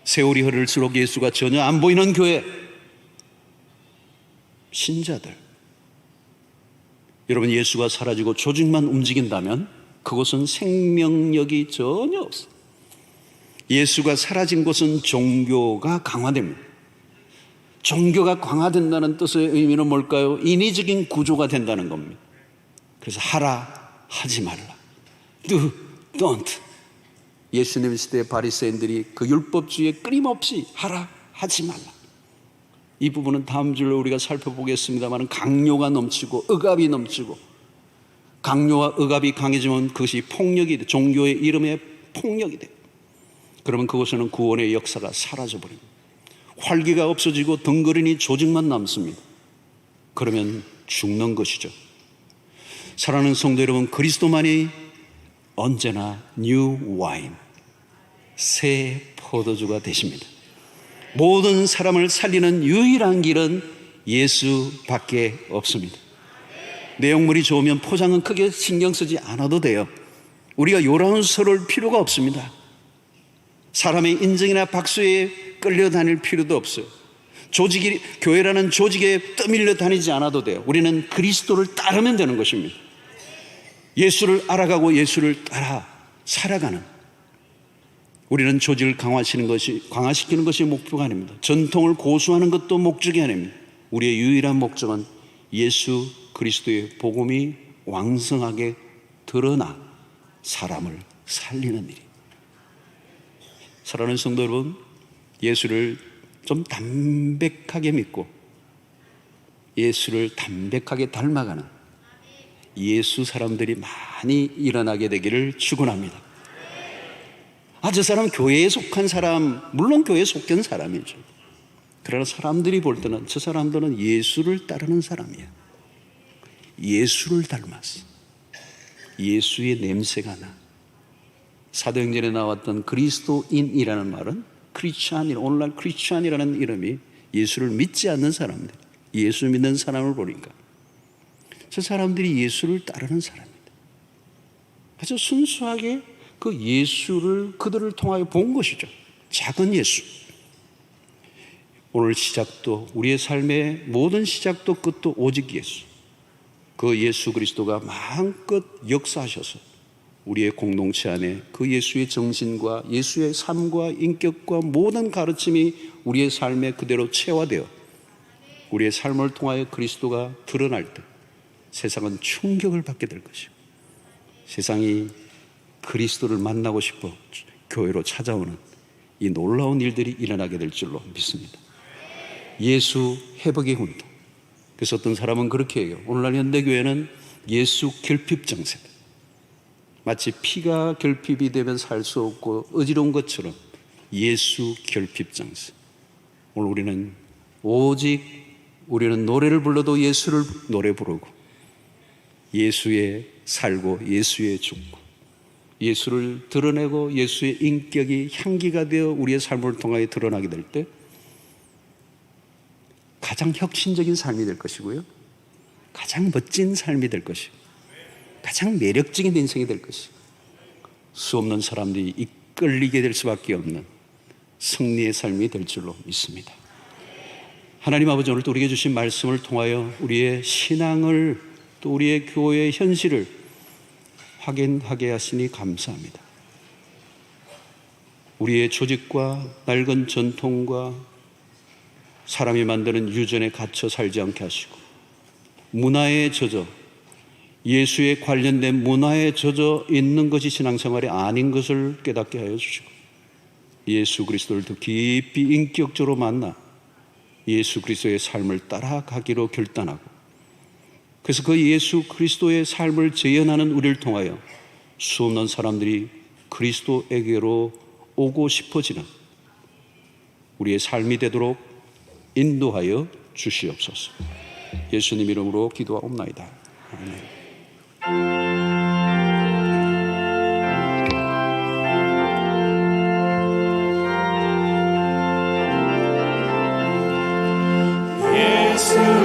세월이 흐를수록 예수가 전혀 안 보이는 교회, 신자들, 여러분, 예수가 사라지고 조직만 움직인다면 그것은 생명력이 전혀 없어요. 예수가 사라진 곳은 종교가 강화됩니다. 종교가 강화된다는 뜻의 의미는 뭘까요? 인위적인 구조가 된다는 겁니다. 그래서 하라, 하지 말라. Do, don't. 예수님 시대의 바리새인들이 그 율법주의에 끊임없이 하라, 하지 말라. 이 부분은 다음 주로 우리가 살펴보겠습니다만 강요가 넘치고 억압이 넘치고, 강요와 억압이 강해지면 그것이 폭력이 돼. 종교의 이름에 폭력이 돼. 그러면 그것은 구원의 역사가 사라져버립니다. 활기가 없어지고 덩그러니 조직만 남습니다. 그러면 죽는 것이죠. 사랑하는 성도 여러분, 그리스도만이 언제나 뉴 와인, 새 포도주가 되십니다. 모든 사람을 살리는 유일한 길은 예수밖에 없습니다. 내용물이 좋으면 포장은 크게 신경 쓰지 않아도 돼요. 우리가 요란스러울 필요가 없습니다. 사람의 인정이나 박수에 끌려다닐 필요도 없어요. 교회라는 조직에 떠밀려 다니지 않아도 돼요. 우리는 그리스도를 따르면 되는 것입니다. 예수를 알아가고 예수를 따라 살아가는, 우리는 조직을 강화시키는 것이 목표가 아닙니다. 전통을 고수하는 것도 목적이 아닙니다. 우리의 유일한 목적은 예수 그리스도의 복음이 왕성하게 드러나 사람을 살리는 일입니다. 사랑하는 성도 여러분, 예수를 좀 담백하게 믿고 예수를 담백하게 닮아가는 예수 사람들이 많이 일어나게 되기를 축원합니다. 저 사람은 교회에 속한 사람, 물론 교회에 속한 사람이죠. 그러나 사람들이 볼 때는 저 사람들은 예수를 따르는 사람이야. 예수를 닮았어. 예수의 냄새가 나. 사도행전에 나왔던 그리스도인이라는 말은 크리스찬, 오늘날 크리스찬이라는 이름이 예수를 믿지 않는 사람들, 예수 믿는 사람을 보니까 저 사람들이 예수를 따르는 사람입니다. 아주 순수하게 그 예수를 그들을 통하여 본 것이죠. 작은 예수. 오늘 시작도, 우리의 삶의 모든 시작도 끝도 오직 예수. 그 예수 그리스도가 마음껏 역사하셔서 우리의 공동체 안에 그 예수의 정신과 예수의 삶과 인격과 모든 가르침이 우리의 삶에 그대로 체화되어 우리의 삶을 통하여 그리스도가 드러날 때 세상은 충격을 받게 될 것이고, 세상이 그리스도를 만나고 싶어 교회로 찾아오는 이 놀라운 일들이 일어나게 될 줄로 믿습니다. 예수 회복의 운동. 그래서 어떤 사람은 그렇게 해요. 오늘날 현대교회는 예수 결핍 정세다. 마치 피가 결핍이 되면 살 수 없고 어지러운 것처럼 예수 결핍 정세. 오늘 우리는 오직 우리는 노래를 불러도 예수를 노래 부르고 예수에 살고 예수에 죽고 예수를 드러내고 예수의 인격이 향기가 되어 우리의 삶을 통하여 드러나게 될 때 가장 혁신적인 삶이 될 것이고요, 가장 멋진 삶이 될 것이고, 가장 매력적인 인생이 될 것이고, 수없는 사람들이 이끌리게 될 수밖에 없는 승리의 삶이 될 줄로 믿습니다. 하나님 아버지, 오늘도 우리에게 주신 말씀을 통하여 우리의 신앙을, 또 우리의 교회의 현실을 확인하게 하시니 감사합니다. 우리의 조직과 낡은 전통과 사람이 만드는 유전에 갇혀 살지 않게 하시고, 문화에 젖어, 예수에 관련된 문화에 젖어 있는 것이 신앙생활이 아닌 것을 깨닫게 하여 주시고, 예수 그리스도를 더 깊이 인격적으로 만나 예수 그리스도의 삶을 따라가기로 결단하고, 그래서 그 예수 그리스도의 삶을 재현하는 우리를 통하여 수없는 사람들이 그리스도에게로 오고 싶어지는 우리의 삶이 되도록 인도하여 주시옵소서. 예수님 이름으로 기도하옵나이다. 아멘. 예수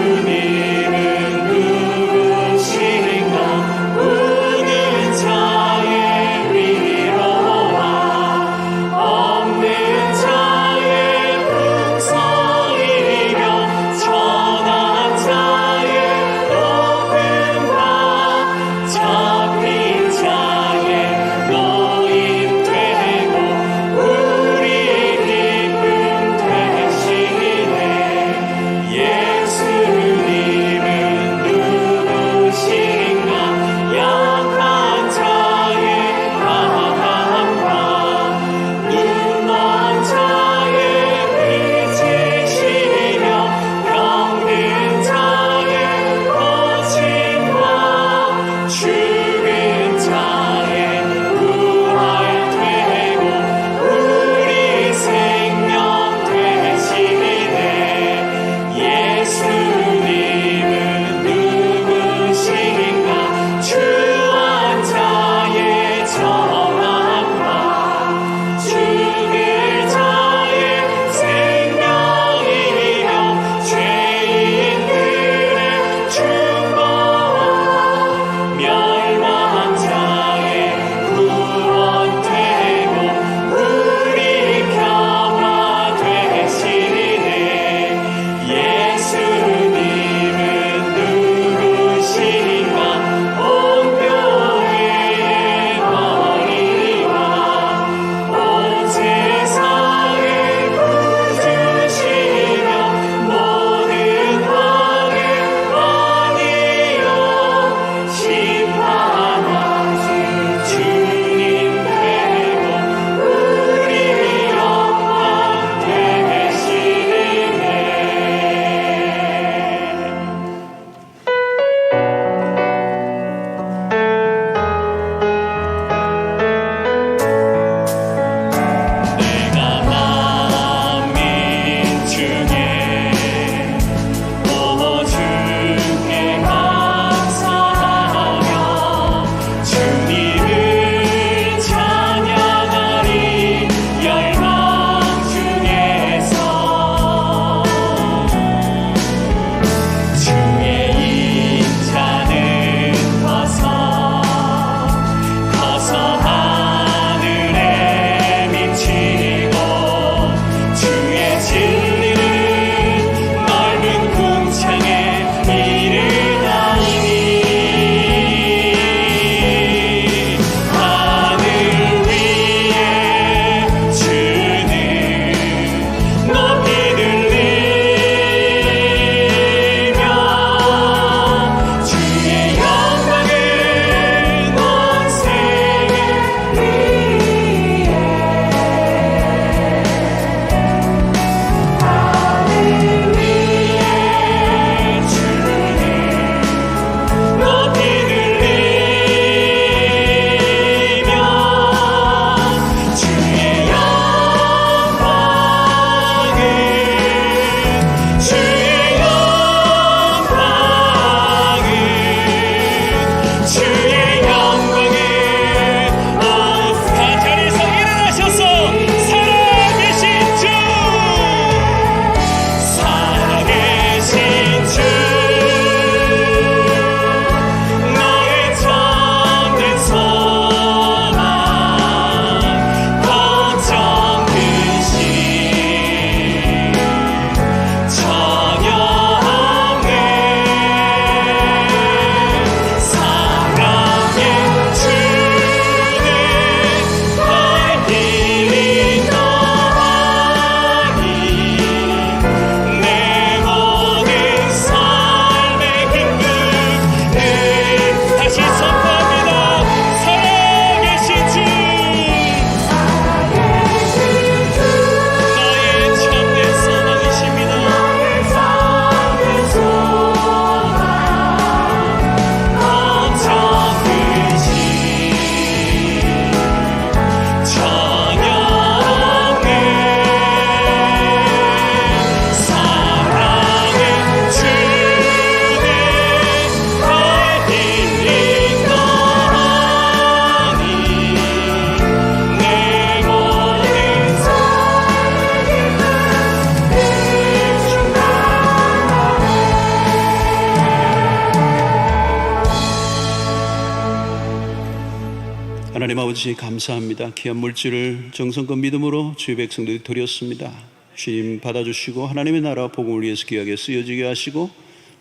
아버지 감사합니다. 귀한 물질을 정성껏 믿음으로 주의 백성들이 드렸습니다. 주님 받아주시고 하나님의 나라 복음을 위해서 귀하게 쓰여지게 하시고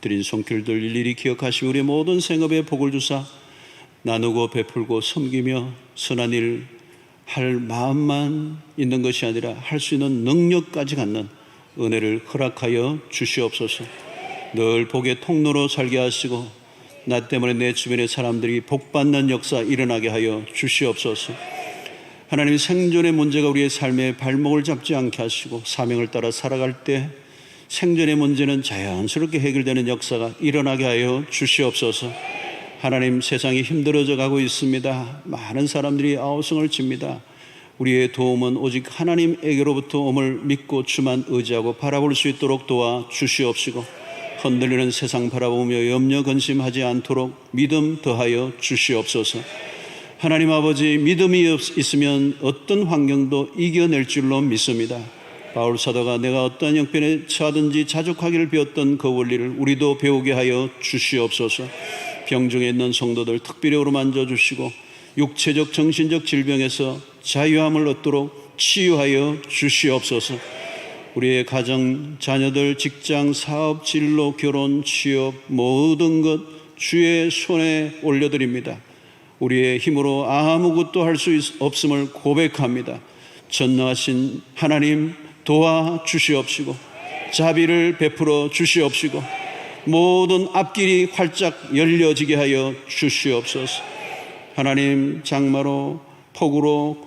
드린 손길들 일일이 기억하시고 우리의 모든 생업에 복을 주사 나누고 베풀고 섬기며 선한 일 할 마음만 있는 것이 아니라 할 수 있는 능력까지 갖는 은혜를 허락하여 주시옵소서. 늘 복의 통로로 살게 하시고 나 때문에 내 주변의 사람들이 복받는 역사 일어나게 하여 주시옵소서. 하나님, 생존의 문제가 우리의 삶의 발목을 잡지 않게 하시고 사명을 따라 살아갈 때 생존의 문제는 자연스럽게 해결되는 역사가 일어나게 하여 주시옵소서. 하나님, 세상이 힘들어져 가고 있습니다. 많은 사람들이 아우성을 칩니다. 우리의 도움은 오직 하나님에게로부터 옴을 믿고 주만 의지하고 바라볼 수 있도록 도와 주시옵시고 흔들리는 세상 바라보며 염려 근심하지 않도록 믿음 더하여 주시옵소서. 하나님 아버지, 믿음이 있으면 어떤 환경도 이겨낼 줄로 믿습니다. 바울 사도가 내가 어떠한 형편에 처하든지 자족하기를 배웠던 그 원리를 우리도 배우게 하여 주시옵소서. 병중에 있는 성도들 특별히 어루만져 주시고 육체적 정신적 질병에서 자유함을 얻도록 치유하여 주시옵소서. 우리의 가정, 자녀들, 직장, 사업, 진로, 결혼, 취업 모든 것 주의 손에 올려드립니다. 우리의 힘으로 아무것도 할 수 없음을 고백합니다. 전능하신 하나님 도와주시옵시고 자비를 베풀어 주시옵시고 모든 앞길이 활짝 열려지게 하여 주시옵소서. 하나님, 장마로 폭우로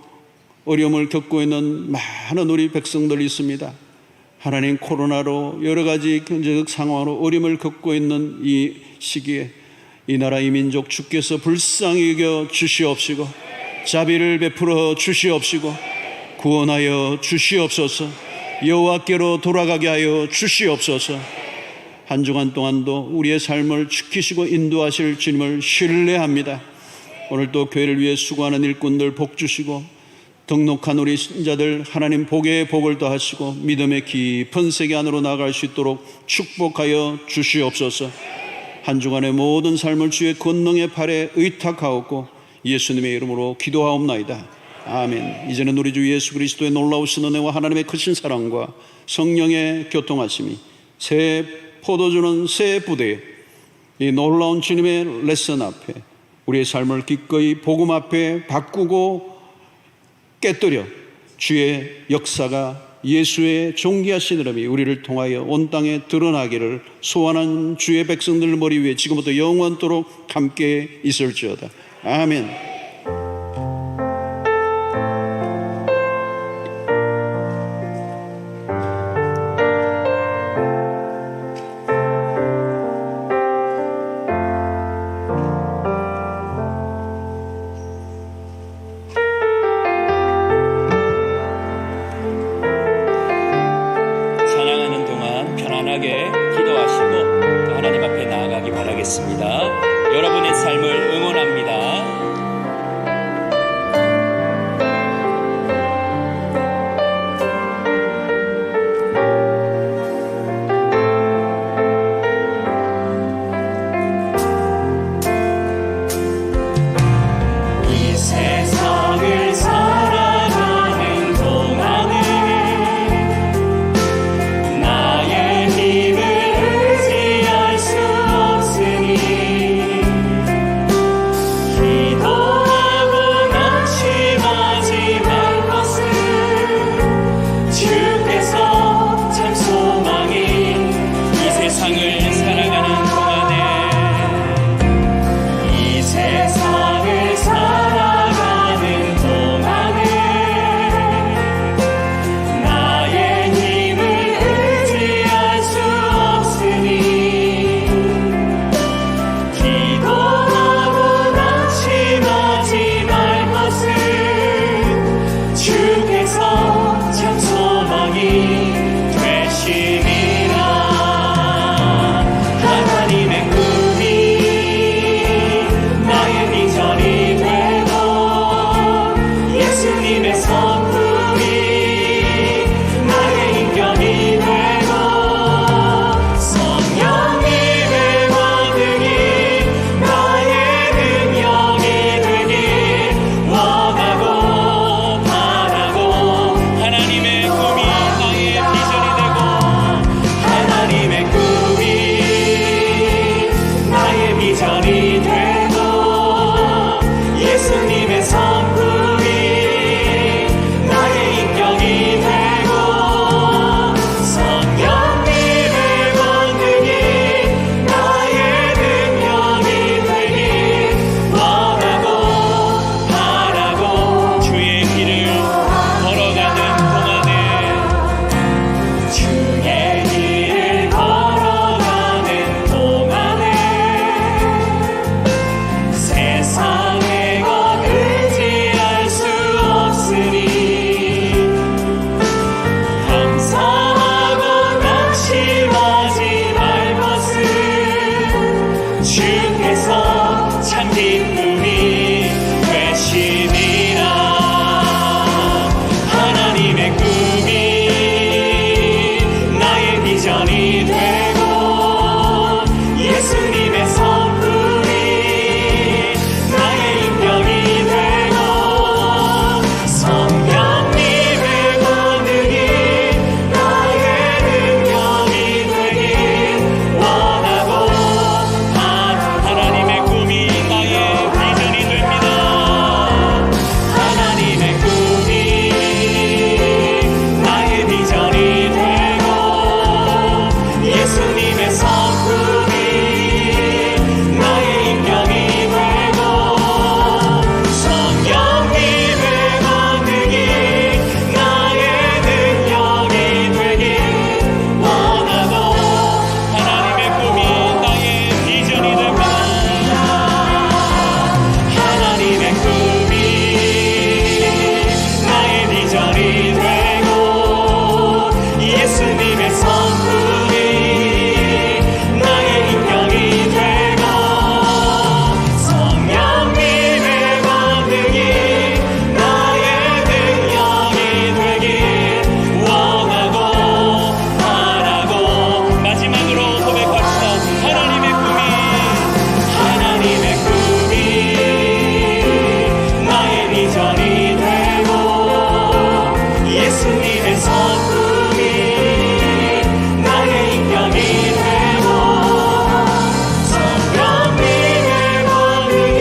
어려움을 겪고 있는 많은 우리 백성들이 있습니다. 하나님, 코로나로 여러 가지 경제적 상황으로 어려움을 겪고 있는 이 시기에 이 나라 이 민족 주께서 불쌍히 여겨 주시옵시고 자비를 베풀어 주시옵시고 구원하여 주시옵소서. 여호와께로 돌아가게 하여 주시옵소서. 한 주간 동안도 우리의 삶을 지키시고 인도하실 주님을 신뢰합니다. 오늘도 교회를 위해 수고하는 일꾼들 복 주시고 등록한 우리 신자들 하나님 복에 복을 더하시고 믿음의 깊은 세계 안으로 나아갈 수 있도록 축복하여 주시옵소서. 한 주간의 모든 삶을 주의 권능의 팔에 의탁하옵고 예수님의 이름으로 기도하옵나이다. 아멘. 이제는 우리 주 예수 그리스도의 놀라우신 은혜와 하나님의 크신 사랑과 성령의 교통하심이 새 포도주는 새 부대에 이 놀라운 주님의 레슨 앞에 우리의 삶을 기꺼이 복음 앞에 바꾸고 깨뜨려 주의 역사가 예수의 존귀하신 이름이 우리를 통하여 온 땅에 드러나기를 소원하는 주의 백성들 머리 위에 지금부터 영원토록 함께 있을지어다. 아멘. 기도하시고 또 하나님 앞에 나아가기 바라겠습니다. 여러분의 삶을 응원합니다. 이 세상을 살아가는 동안에 나의 힘을 의지할 수 없으니 기도 예수님의 성품이 나의 인격이 되고 성령님의 권능이 나의 능력이 되길 원하고 하나님의 꿈이 나의 비전이 될까? 하나님의 꿈이 나의 비전이 되고 예수님의 성품이 나의 인격이 되고 성령님의 권능이 나의 능력이 되길 원하고 바라고 마지막으로 고백합시다. 하나님의 꿈이 하나님의 꿈이 나의 비전이 되고 예수님의 성품이 나의 인격이 되고 성령님의 권능이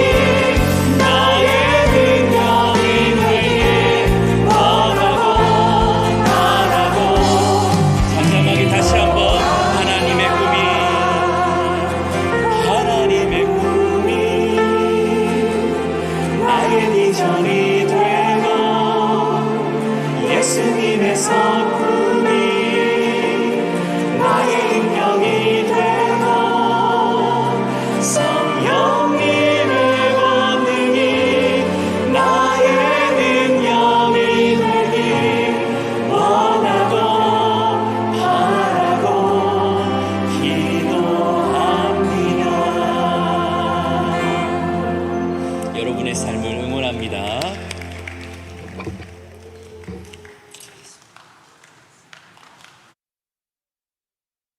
나의 능력이 되길 원하고 바라고 잠잠하게 다시 한번 하나님의 꿈이 나의 비전이 되고 예수님의 성품